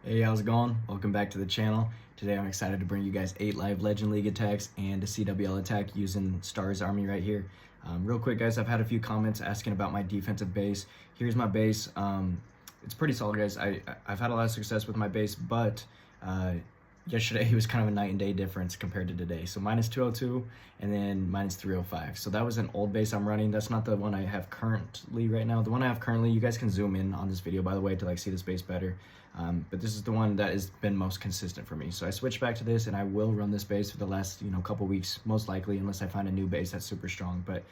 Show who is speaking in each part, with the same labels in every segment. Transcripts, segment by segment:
Speaker 1: Hey, how's it going? Welcome back to the channel. Today I'm excited to bring you guys 8 live Legend League attacks and a CWL attack using Stars Army right here. Real quick guys, I've had a few comments asking about my defensive base. Here's my base. It's pretty solid guys. I've had a lot of success with my base, but yesterday it was kind of a night and day difference compared to today. So minus 202 and then minus 305. So that was an old base I'm running. That's not the one I have currently right now. The one I have currently, you guys can zoom in on this video by the way to see this base better. But this is the one that has been most consistent for me. So I switched back to this and I will run this base for the last couple weeks, most likely, unless I find a new base that's super strong. But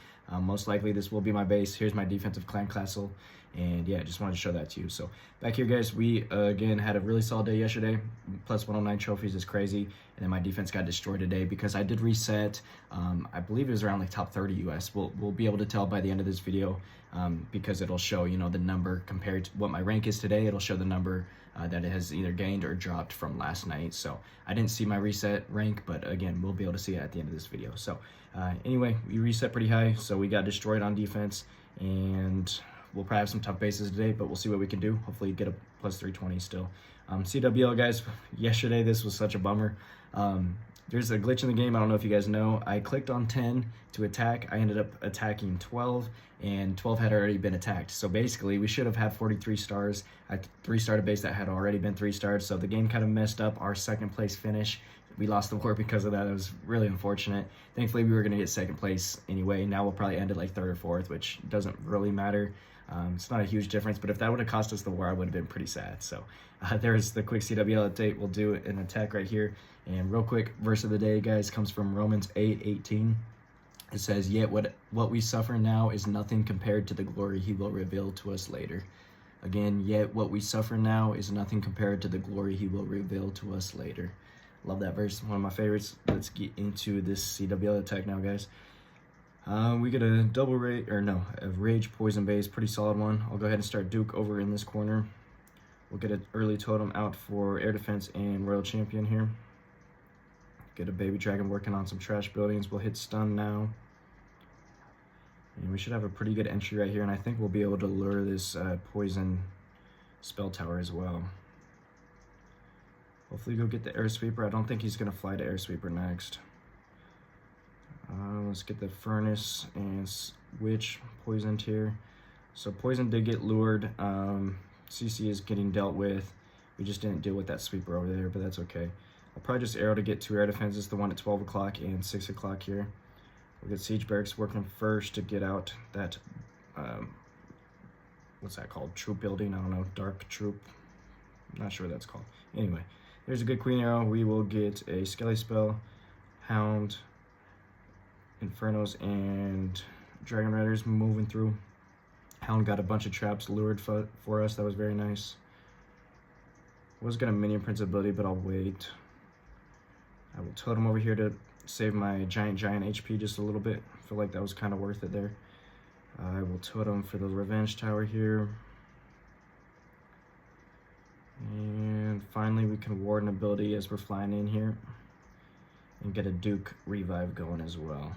Speaker 1: most likely this will be my base. Here's my defensive clan castle. And yeah, just wanted to show that to you. So back here guys, we again had a really solid day yesterday. Plus 109 trophies is crazy. And then my defense got destroyed today because I did reset. I believe it was around top 30 US. We'll be able to tell by the end of this video because it'll show the number compared to what my rank is today. It'll show the number that it has either gained or dropped from last night. So I didn't see my reset rank, but again, we'll be able to see it at the end of this video. So anyway, we reset pretty high, so we got destroyed on defense, and we'll probably have some tough bases today, but we'll see what we can do. Hopefully get a plus 320 still. CWL guys, yesterday this was such a bummer. There's a glitch in the game. I don't know if you guys know. I clicked on 10 to attack. I ended up attacking 12, and 12 had already been attacked. So basically, we should have had 43 stars. I 3-starred a base that had already been 3-starred. So the game kind of messed up our second place finish. We lost the war because of that. It was really unfortunate. Thankfully, we were going to get second place anyway. Now we'll probably end at third or fourth, which doesn't really matter. It's not a huge difference, but if that would have cost us the war, I would have been pretty sad. So there's the quick CWL update. We'll do an attack right here. And real quick, verse of the day, guys, comes from Romans 8:18. It says, "Yet what we suffer now is nothing compared to the glory he will reveal to us later." Again, yet what we suffer now is nothing compared to the glory he will reveal to us later. Love that verse, one of my favorites. Let's get into this CWL attack now, guys. We get a a rage poison base, pretty solid one. I'll go ahead and start Duke over in this corner. We'll get an early totem out for air defense and royal champion here. Get a baby dragon working on some trash buildings. We'll hit stun now. And we should have a pretty good entry right here, and I think we'll be able to lure this poison spell tower as well. Hopefully go get the air sweeper. I don't think he's gonna fly to air sweeper next. Let's get the furnace and witch poisoned here. So poison did get lured. CC is getting dealt with. We just didn't deal with that sweeper over there, but that's okay. I'll probably just arrow to get 2 air defenses, the one at 12 o'clock and 6 o'clock here. We'll get siege barracks working first to get out that, what's that called? Troop building, I don't know, dark troop. I'm not sure what that's called. Anyway, there's a good queen arrow. We will get a skelly spell, hound, infernos, and dragon riders moving through. Hound got a bunch of traps lured for us. That was very nice. Was gonna minion prince ability, but I'll wait. I will totem over here to save my giant HP just a little bit. I feel like that was kind of worth it there. I will totem for the revenge tower here. And finally we can ward an ability as we're flying in here and get a Duke revive going as well.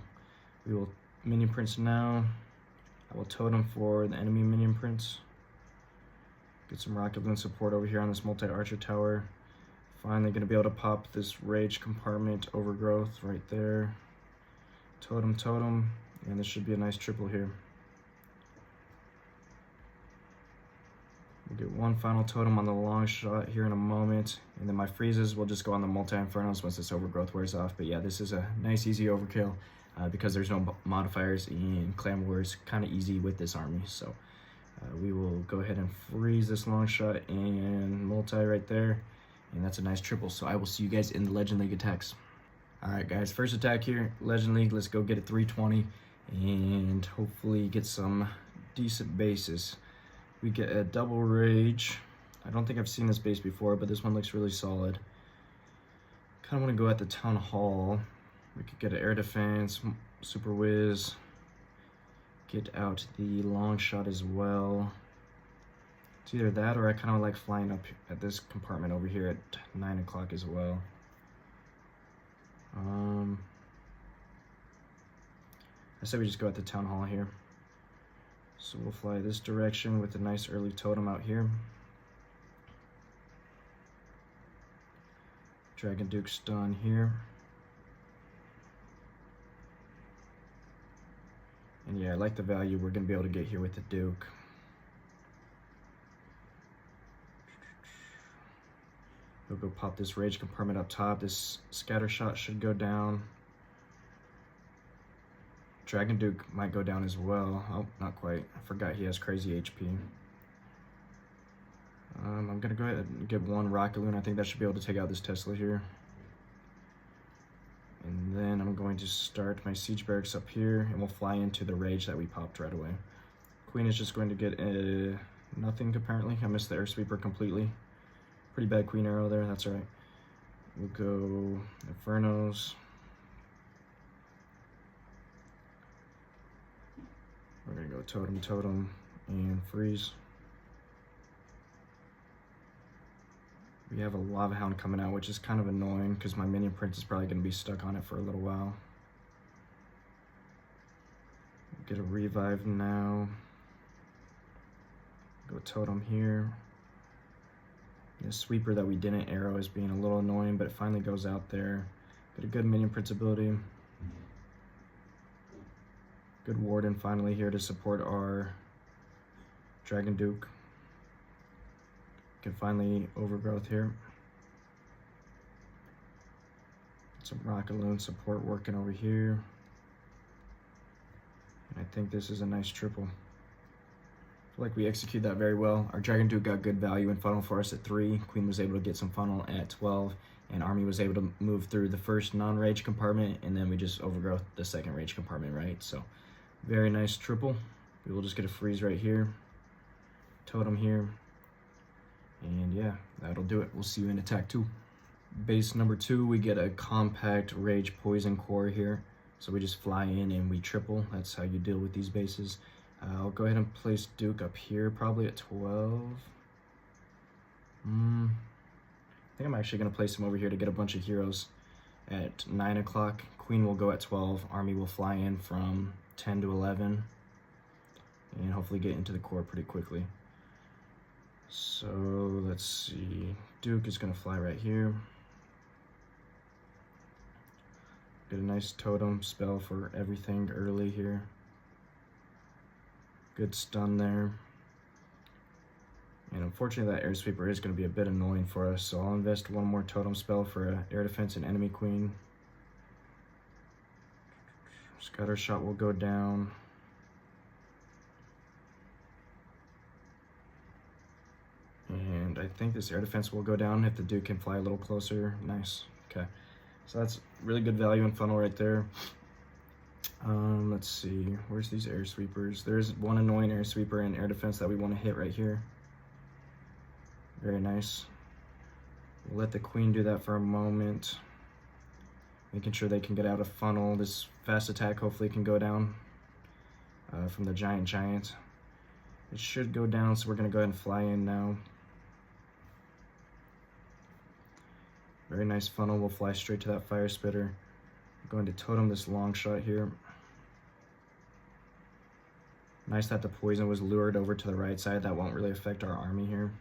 Speaker 1: We will minion prince now. I will totem for the enemy minion prince. Get some rocket balloon support over here on this multi-archer tower. Finally gonna be able to pop this rage compartment overgrowth right there. Totem, and this should be a nice triple here. We'll get one final totem on the long shot here in a moment, and then my freezes will just go on the multi-infernos once this overgrowth wears off. But yeah, this is a nice easy overkill because there's no modifiers and clan wars, kind of easy with this army. So we will go ahead and freeze this long shot and multi right there. And that's a nice triple. So I will see you guys in the Legend League attacks. Alright guys, first attack here, Legend League. Let's go get a 320 and hopefully get some decent bases. We get a double rage. I don't think I've seen this base before, but this one looks really solid. Kind of want to go at the town hall. We could get an air defense, super whiz. Get out the long shot as well. It's either that or I kind of like flying up at this compartment over here at 9 o'clock as well. I said we just go at the town hall here. So we'll fly this direction with a nice early totem out here. Dragon Duke stun here. And yeah, I like the value we're going to be able to get here with the Duke. We'll go pop this Rage Compartment up top. This Scatter Shot should go down. Dragon Duke might go down as well. Oh, not quite. I forgot he has crazy HP. I'm going to go ahead and get one Rocket Loon. I think that should be able to take out this Tesla here. And then I'm going to start my Siege Barracks up here, and we'll fly into the Rage that we popped right away. Queen is just going to get nothing, apparently. I missed the Air Sweeper completely. Pretty bad Queen Arrow there, that's all right. We'll go Infernos. We're gonna go Totem, Totem, and Freeze. We have a Lava Hound coming out, which is kind of annoying because my Minion Prince is probably gonna be stuck on it for a little while. Get a Revive now. Go Totem here. The Sweeper that we didn't arrow is being a little annoying, but it finally goes out there. Get a good Minion Prince ability. Good Warden finally here to support our Dragon Duke. Can finally Overgrowth here. Some Rocket Loon support working over here. And I think this is a nice triple. I feel like we execute that very well. Our Dragon Duke got good value in funnel for us at 3. Queen was able to get some funnel at 12. And Army was able to move through the first non-rage compartment, and then we just overgrowth the second rage compartment, right? So very nice triple. We will just get a freeze right here. Totem here. And yeah, that'll do it. We'll see you in attack 2. Base number 2, we get a compact rage poison core here. So we just fly in and we triple. That's how you deal with these bases. I'll go ahead and place Duke up here, probably at 12. I think I'm actually going to place him over here to get a bunch of heroes at 9 o'clock. Queen will go at 12. Army will fly in from 10 to 11. And hopefully get into the core pretty quickly. So let's see. Duke is going to fly right here. Get a nice totem spell for everything early here. Good stun there. And unfortunately that air sweeper is going to be a bit annoying for us, so I'll invest one more totem spell for air defense and enemy queen. Scatter shot will go down. And I think this air defense will go down if the Duke can fly a little closer. Nice. Okay. So that's really good value in funnel right there. Let's see. Where's these air sweepers? There's one annoying air sweeper and air defense that we want to hit right here. Very nice. We'll let the queen do that for a moment. Making sure they can get out of funnel. This fast attack hopefully can go down from the giant. It should go down, so we're going to go ahead and fly in now. Very nice funnel. We'll fly straight to that fire spitter. We're going to totem this long shot here. Nice that the poison was lured over to the right side. That won't really affect our army here.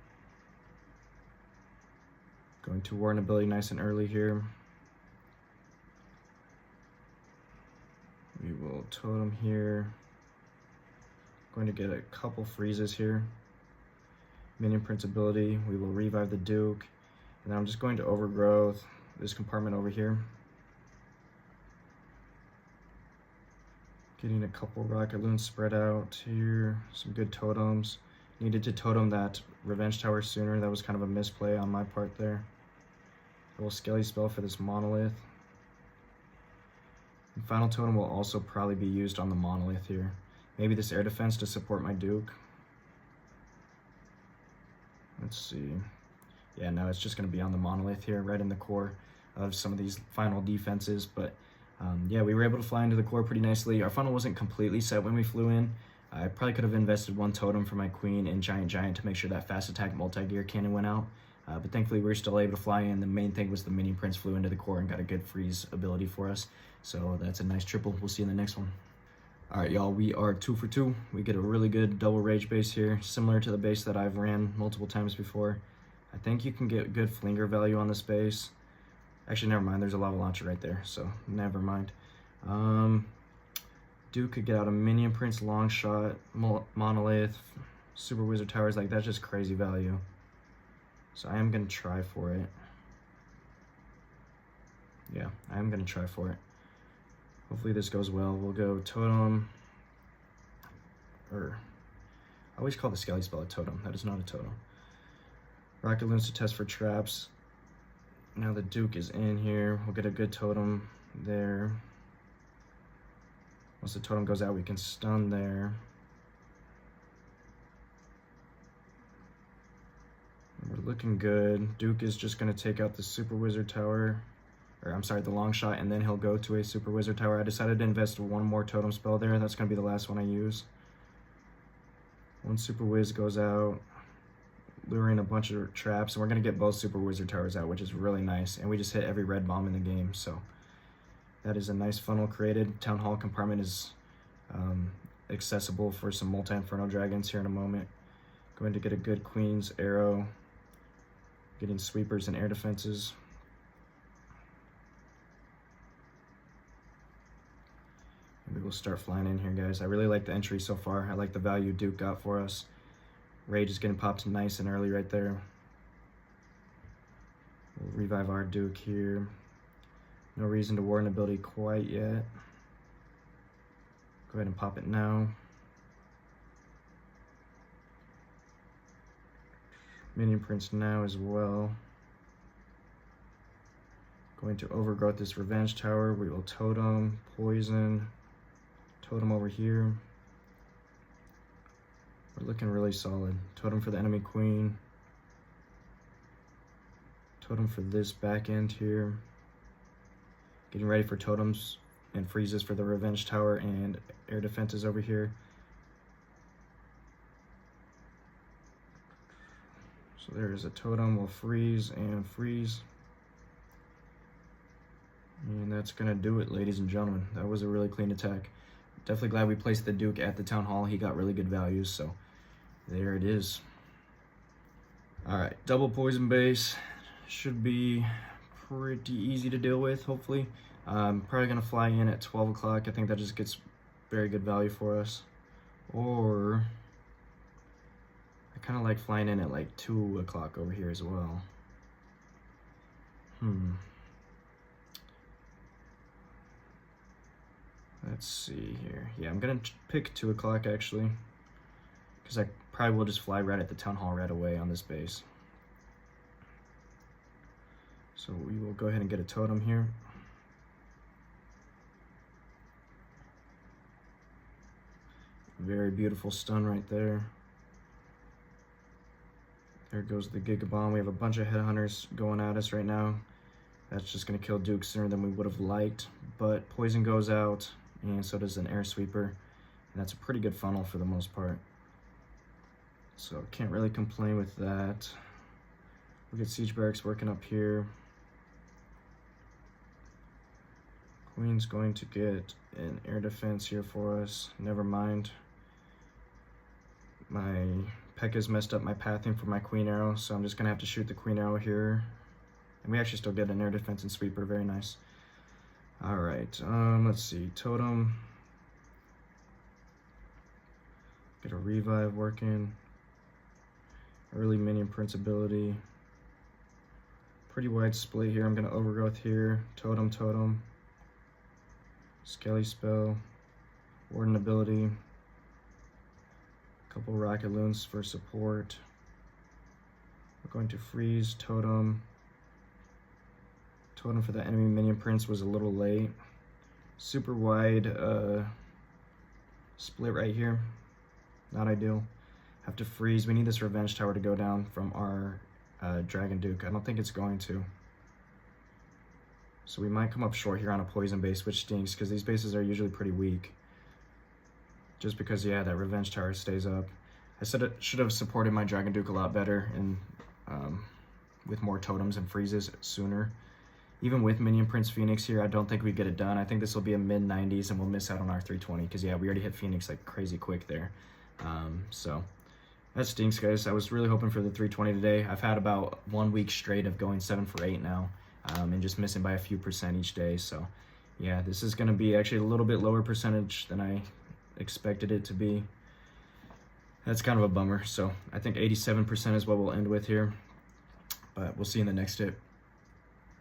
Speaker 1: Going to Warden ability nice and early here. We will totem here. Going to get a couple freezes here. Minion Prince ability. We will revive the Duke. And then I'm just going to overgrowth this compartment over here. Getting a couple rocket loons spread out here. Some good totems. Needed to totem that revenge tower sooner. That was kind of a misplay on my part there. A little skelly spell for this monolith. And final totem will also probably be used on the monolith here. Maybe this air defense to support my Duke. Let's see. Yeah, no, it's just going to be on the monolith here, right in the core of some of these final defenses. But yeah, we were able to fly into the core pretty nicely. Our funnel wasn't completely set when we flew in. I probably could have invested one totem for my queen and giant to make sure that fast attack multi-gear cannon went out. But thankfully we were still able to fly in. The main thing was the Minion Prince flew into the core and got a good freeze ability for us. So that's a nice triple. We'll see you in the next one. All right, y'all, we are 2 for 2. We get a really good double rage base here, similar to the base that I've ran multiple times before. I think you can get good flinger value on this base. Actually, never mind. There's a lava launcher right there, so never mind. Duke could get out a Minion Prince, Long Shot, Monolith, Super Wizard Towers. Like, that's just crazy value. So I am going to try for it. Yeah, I am going to try for it. Hopefully this goes well. We'll go Totem. Or, I always call the Skelly spell a Totem. That is not a Totem. Rocket Loons to test for traps. Now the Duke is in here. We'll get a good Totem there. Once the Totem goes out, we can stun there. We're looking good. Duke is just going to take out the Super Wizard Tower. Or, I'm sorry, the Long Shot, and then he'll go to a Super Wizard Tower. I decided to invest one more Totem spell there. That's going to be the last one I use. One Super Wiz goes out, luring a bunch of traps, and we're going to get both Super Wizard Towers out, which is really nice. And we just hit every red bomb in the game, so that is a nice funnel created. Town Hall compartment is accessible for some multi-inferno dragons here in a moment. Going to get a good Queen's Arrow, getting sweepers and air defenses. Maybe we'll start flying in here, guys. I really like the entry so far. I like the value Duke got for us. Rage is getting popped nice and early right there. We'll revive our Duke here. No reason to warden ability quite yet. Go ahead and pop it now. Minion Prince now as well. Going to overgrowth this Revenge Tower. We will Totem, Poison, Totem over here. We're looking really solid. Totem for the enemy Queen. Totem for this back end here. Getting ready for totems and freezes for the Revenge Tower and air defenses over here. So there is a totem. We'll freeze and freeze. And that's going to do it, ladies and gentlemen. That was a really clean attack. Definitely glad we placed the Duke at the Town Hall. He got really good values, so there it is. Alright, double poison base. Should be pretty easy to deal with, hopefully. Probably going to fly in at 12 o'clock. I think that just gets very good value for us. Or I kind of like flying in at like 2 o'clock over here as well. Let's see here. Yeah, I'm going to pick 2 o'clock actually, because I probably will just fly right at the Town Hall right away on this base. So we will go ahead and get a totem here. Very beautiful stun right there. There goes the Giga Bomb. We have a bunch of headhunters going at us right now. That's just going to kill Duke sooner than we would have liked. But poison goes out, and so does an air sweeper. And that's a pretty good funnel for the most part. So can't really complain with that. We'll get Siege Barracks working up here. Queen's going to get an air defense here for us. Never mind. My P.E.K.K.A.'s messed up my pathing for my Queen Arrow, so I'm just going to have to shoot the Queen Arrow here. And we actually still get an air defense and sweeper. Very nice. Alright, let's see. Totem. Get a revive working. Early Minion Prince ability. Pretty wide split here. I'm going to overgrowth here. Totem, totem. Skelly spell. Warden ability. Couple Rocket Loons for support. We're going to freeze, totem. Totem for the enemy Minion Prince was a little late. Super wide split right here. Not ideal. Have to freeze. We need this Revenge Tower to go down from our Dragon Duke. I don't think it's going to. So we might come up short here on a poison base, which stinks because these bases are usually pretty weak. Just because, yeah, that Revenge Tower stays up. I said it should have supported my Dragon Duke a lot better and with more totems and freezes sooner. Even with Minion Prince Phoenix here, I don't think we get it done. I think this will be a mid-90s and we'll miss out on our 320 because, yeah, we already hit Phoenix like crazy quick there. So that stinks, guys. I was really hoping for the 320 today. I've had about 1 week straight of going 7 for 8 now. and just missing by a few percent each day. So yeah, this is going to be actually a little bit lower percentage than I expected it to be. That's kind of a bummer. So I think 87% is what we'll end with here, but we'll see in the next tip.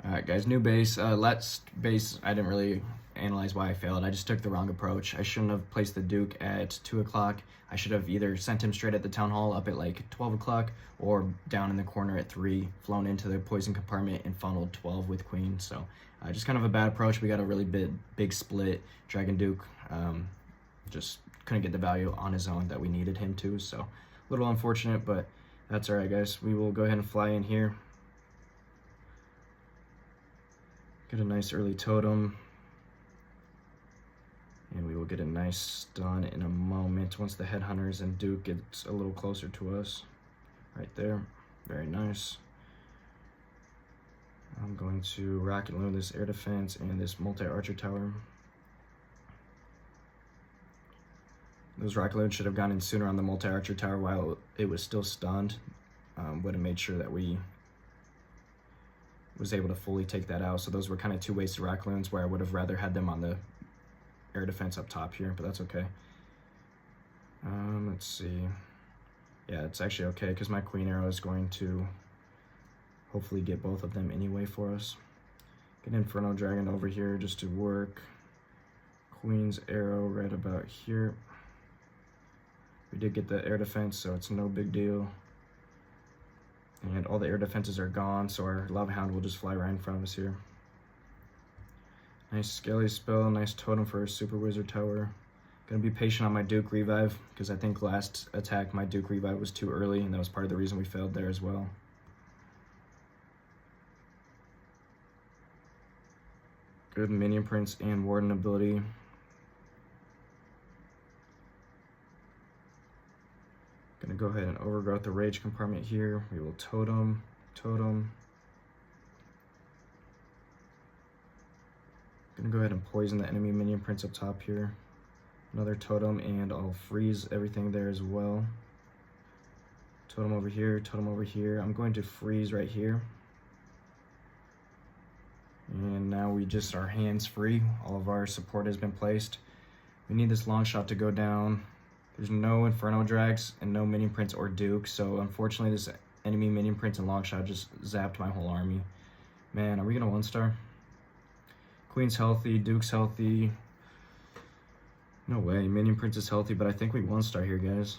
Speaker 1: All right, guys, new base. Last base, I didn't really analyze why I failed. I just took the wrong approach. I shouldn't have placed the Duke at 2 o'clock. I should have either sent him straight at the town hall up at like 12 o'clock or down in the corner at 3, flown into the poison compartment and funneled 12 with Queen. So just kind of a bad approach. We got a really big split. Dragon Duke just couldn't get the value on his own that we needed him to. So a little unfortunate, but that's all right, guys. We will go ahead and fly in here. Get a nice early totem. And we will get a nice stun in a moment once the Headhunters and Duke gets a little closer to us. Right there. Very nice. I'm going to rocket load this air defense and this multi-archer tower. Those rocket loads should have gone in sooner on the multi-archer tower while it was still stunned. Would have made sure that we was able to fully take that out. So those were kind of 2 wasted rocket loads where I would have rather had them on the air defense up top here, but that's okay. Let's see. Yeah, it's actually okay because my Queen Arrow is going to hopefully get both of them anyway for us. Get Inferno Dragon over here just to work. Queen's Arrow right about here. We did get the air defense, so it's no big deal. And all the air defenses are gone, so our Lava Hound will just fly right in front of us here. Nice Skelly spell, nice totem for a Super Wizard Tower. Gonna be patient on my Duke revive, because I think last attack my Duke revive was too early, and that was part of the reason we failed there as well. Good Minion Prince and Warden ability. Gonna go ahead and overgrowth the Rage compartment here. We will totem. Gonna go ahead and poison the enemy Minion Prince up top here. Another totem, and I'll freeze everything there as well. Totem over here, totem over here. I'm going to freeze right here. And now we just are hands free. All of our support has been placed. We need this long shot to go down. There's no Inferno Drags and no Minion Prince or Duke, so unfortunately this enemy Minion Prince and Longshot just zapped my whole army. Man, are we gonna 1-star? Queen's healthy, Duke's healthy. No way, Minion Prince is healthy, but I think we 1-star here, guys.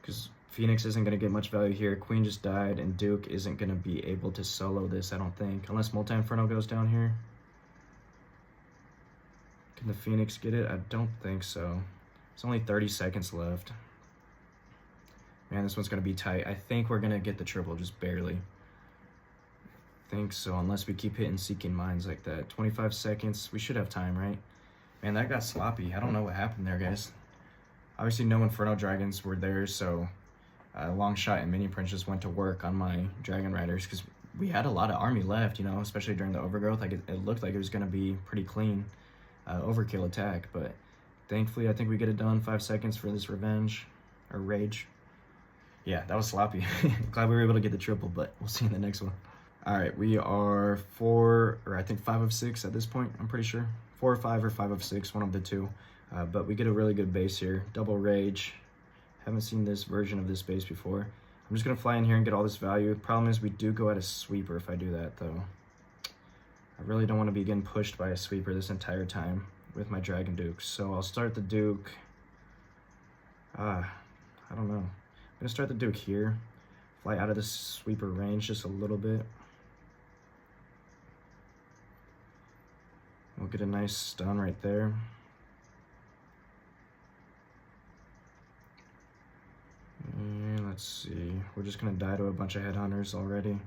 Speaker 1: Because Phoenix isn't gonna get much value here. Queen just died, and Duke isn't gonna be able to solo this, I don't think. Unless Multi-Inferno goes down here. Can the Phoenix get it? I don't think so. There's only 30 seconds left. Man, this one's going to be tight. I think we're going to get the triple, just barely. I think so, unless we keep hitting Seeking Minds like that. 25 seconds. We should have time, right? Man, that got sloppy. I don't know what happened there, guys. Obviously, no Inferno Dragons were there, so Longshot and Minion Prince just went to work on my Dragon Riders, because we had a lot of army left, you know, especially during the overgrowth. Like it looked like it was going to be pretty clean. Overkill attack, but thankfully I think we get it done. 5 seconds for this revenge or rage. Yeah, that was sloppy. Glad we were able to get the triple, but we'll see in the next one. All right, we are 4 or I think 5 of 6 at this point. I'm pretty sure 4 or 5 or 5 of 6, one of the two. But we get a really good base here. Double rage. Haven't seen this version of this base before. I'm just gonna fly in here and get all this value. Problem is we do go at a sweeper if I do that though. I really don't want to be getting pushed by a sweeper this entire time with my Dragon Duke. So I'll start the Duke. I don't know. I'm going to start the Duke here. Fly out of the sweeper range just a little bit. We'll get a nice stun right there. And let's see. We're just going to die to a bunch of Headhunters already.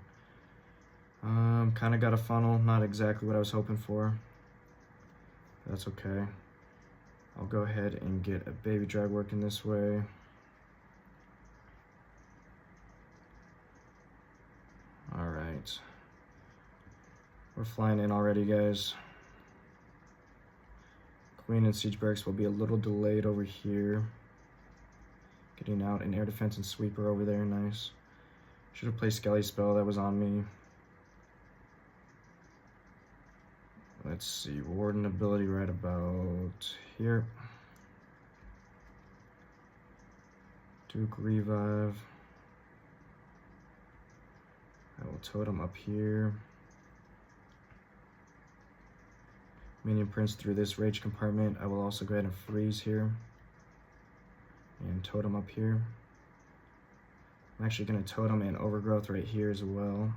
Speaker 1: Kind of got a funnel, not exactly what I was hoping for. That's okay. I'll go ahead and get a baby drag working this way. All right. We're flying in already, guys. Queen and Siege Barracks will be a little delayed over here. Getting out an air defense and sweeper over there, nice. Should have played Skelly spell, that was on me. Let's see, Warden ability right about here. Duke revive. I will totem up here. Minion prince through this rage compartment. I will also go ahead and freeze here. And totem up here. I'm actually going to totem and overgrowth right here as well.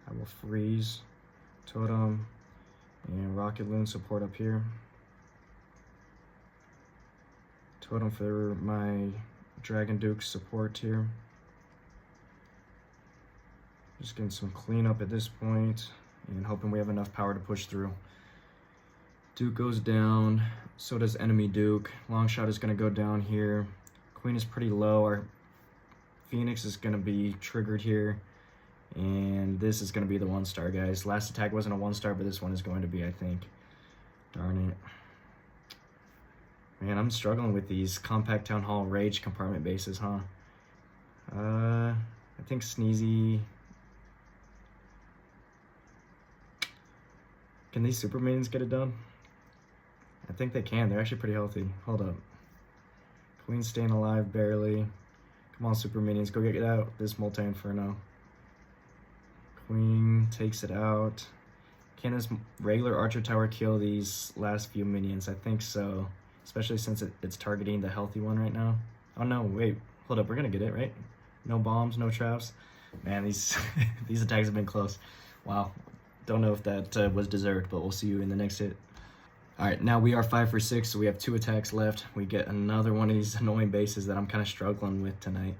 Speaker 1: I will freeze, totem, and rocket loon support up here. Totem for my Dragon Duke support here. Just getting some cleanup at this point and hoping we have enough power to push through. Duke goes down, so does enemy Duke. Long shot is going to go down here. Queen is pretty low. Our Phoenix is going to be triggered here. And this is going to be the 1-star, guys. Last attack wasn't a 1-star, but this one is going to be, I think. Darn it. Man, I'm struggling with these compact town hall rage compartment bases, huh? I think Sneezy. Can these super minions get it done? I think they can. They're actually pretty healthy. Hold up. Queen's staying alive barely. Come on, super minions, go get out this multi-inferno. Queen takes it out. Can this regular archer tower kill these last few minions? I think so. Especially since it's targeting the healthy one right now. Oh no, wait. Hold up, we're gonna get it, right? No bombs, no traps. Man, these these attacks have been close. Wow. Don't know if that was deserved, but we'll see you in the next hit. Alright, now we are 5 for 6, so we have 2 attacks left. We get another one of these annoying bases that I'm kind of struggling with tonight.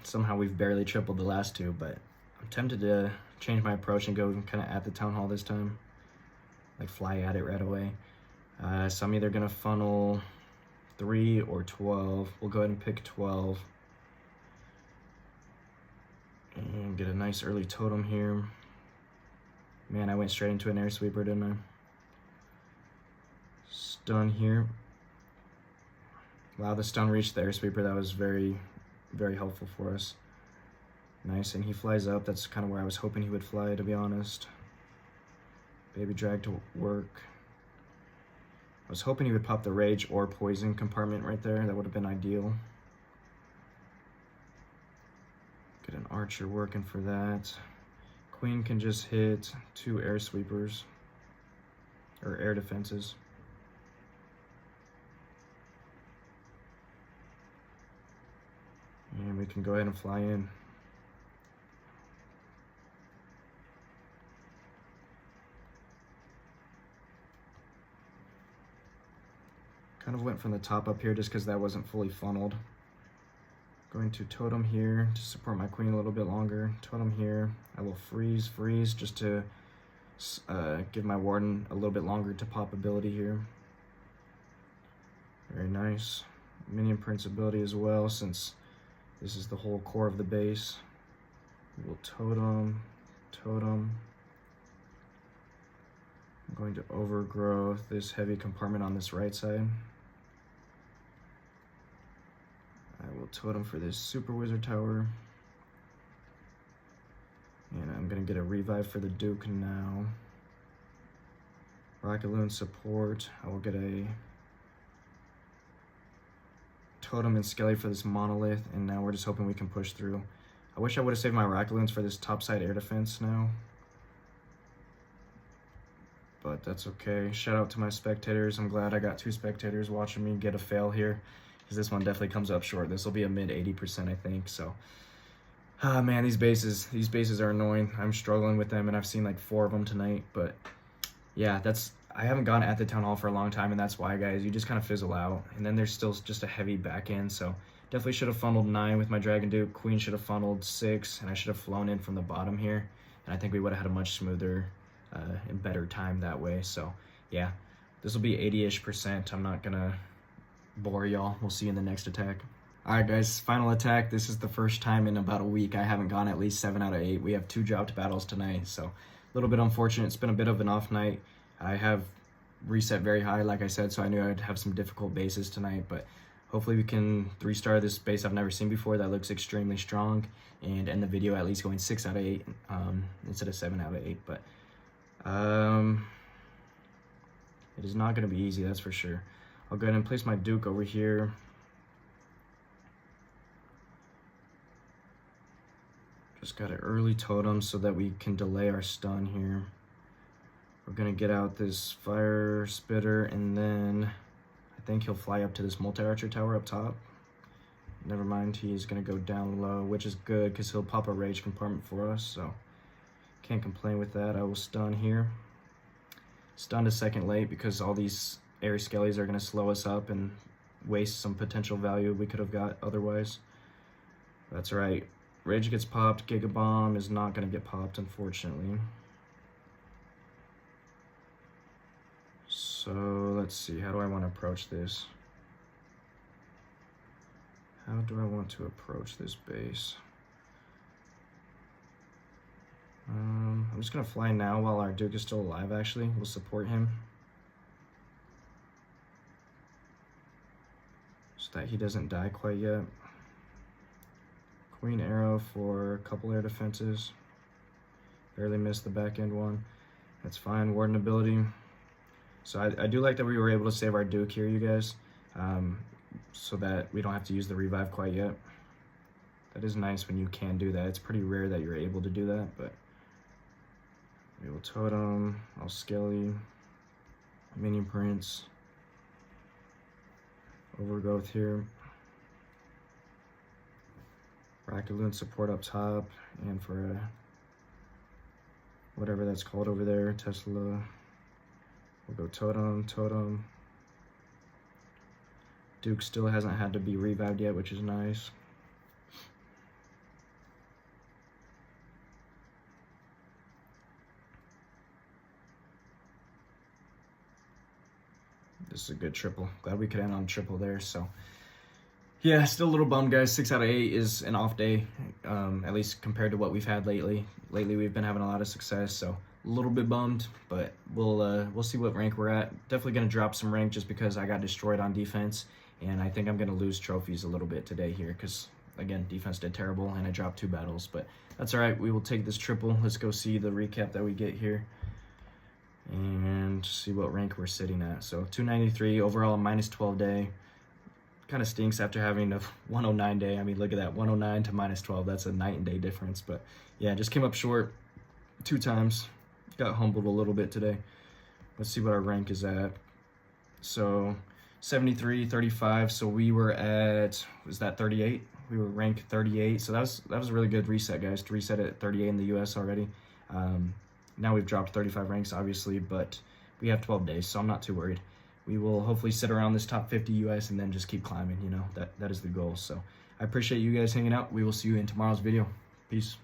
Speaker 1: Somehow we've barely tripled the last 2, but I'm tempted to change my approach and go kind of at the town hall this time. Like fly at it right away. So I'm either going to funnel 3 or 12. We'll go ahead and pick 12. And get a nice early totem here. Man, I went straight into an air sweeper, didn't I? Stun here. Wow, the stun reached the air sweeper. That was very, very helpful for us. Nice, and he flies up. That's kind of where I was hoping he would fly, to be honest. Baby drag to work. I was hoping he would pop the rage or poison compartment right there. That would have been ideal. Get an archer working for that. Queen can just hit 2 air sweepers. Or air defenses. And we can go ahead and fly in. Kind of went from the top up here just because that wasn't fully funneled. Going to totem here to support my queen a little bit longer. Totem here. I will freeze just to give my warden a little bit longer to pop ability here. Very nice. Minion prince ability as well, since this is the whole core of the base. We'll totem. I'm going to overgrowth this heavy compartment on this right side. I will totem for this super wizard tower. And I'm gonna get a revive for the Duke now. Rocket Loon support. I will get a totem and skelly for this monolith, and now we're just hoping we can push through. I wish I would have saved my rocket loons for this topside air defense now. But that's okay. Shout out to my spectators. I'm glad I got 2 spectators watching me get a fail here, because this one definitely comes up short. This will be a mid 80%, I think. So, man, these bases are annoying. I'm struggling with them, and I've seen like 4 of them tonight. But yeah, I haven't gone at the town hall for a long time, and that's why, guys. You just kind of fizzle out, and then there's still just a heavy back end. So definitely should have funneled 9 with my Dragon Duke. Queen should have funneled 6, and I should have flown in from the bottom here, and I think we would have had a much smoother and better time that way. So yeah, this will be 80-ish%. I'm not gonna bore y'all. We'll see you in the next attack. All right, guys, final attack. This is the first time in about a week I haven't gone at least 7 out of 8. We have 2 dropped battles tonight, so a little bit unfortunate. It's been a bit of an off night. I have reset very high, like I said, so I knew I'd have some difficult bases tonight, but hopefully we can 3-star this base I've never seen before that looks extremely strong, and end the video at least going 6 out of 8 instead of 7 out of 8. But It is not going to be easy, that's for sure. I'll go ahead and place my Duke over here. Just got an early totem so that we can delay our stun here. We're going to get out this fire spitter, and then I think he'll fly up to this multi-archer tower up top. Never mind, he's going to go down low, which is good because he'll pop a rage compartment for us, so can't complain with that. I will stun here. Stunned a second late because all these air skellies are going to slow us up and waste some potential value we could have got otherwise. That's right. Rage gets popped. Giga Bomb is not going to get popped, unfortunately. So let's see. How do I want to approach this? How do I want to approach this base? I'm just going to fly now while our Duke is still alive, actually. We'll support him, so that he doesn't die quite yet. Queen Arrow for a couple air defenses. Barely missed the back end one. That's fine. Warden ability. So I do like that we were able to save our Duke here, you guys, so that we don't have to use the revive quite yet. That is nice when you can do that. It's pretty rare that you're able to do that, but we will totem, I'll skelly, minion prince, overgrowth here, rocket loon support up top, and for whatever that's called over there, Tesla, we'll go totem, totem. Duke still hasn't had to be revived yet, which is nice. This is a good triple. Glad we could end on triple there. So yeah, still a little bummed, guys. 6 out of 8 is an off day, at least compared to what we've had lately. Lately we've been having a lot of success, so a little bit bummed, but we'll see what rank we're at. Definitely gonna drop some rank just because I got destroyed on defense, and I think I'm gonna lose trophies a little bit today here because again, defense did terrible and I dropped 2 battles, but that's all right. We will take this triple. Let's go see the recap that we get here and see what rank we're sitting at. So 293 overall, minus 12 day. Kind of stinks after having a 109 day. I mean, look at that, 109 to minus 12. That's a night and day difference. But yeah, just came up short 2 times. Got humbled a little bit today. Let's see what our rank is at. So 73, 35. So we were at, was that 38? We were ranked 38. So that was a really good reset, guys, to reset at 38 in the US already. Now we've dropped 35 ranks, obviously, but we have 12 days, so I'm not too worried. We will hopefully sit around this top 50 US and then just keep climbing, you know, that is the goal. So I appreciate you guys hanging out. We will see you in tomorrow's video. Peace.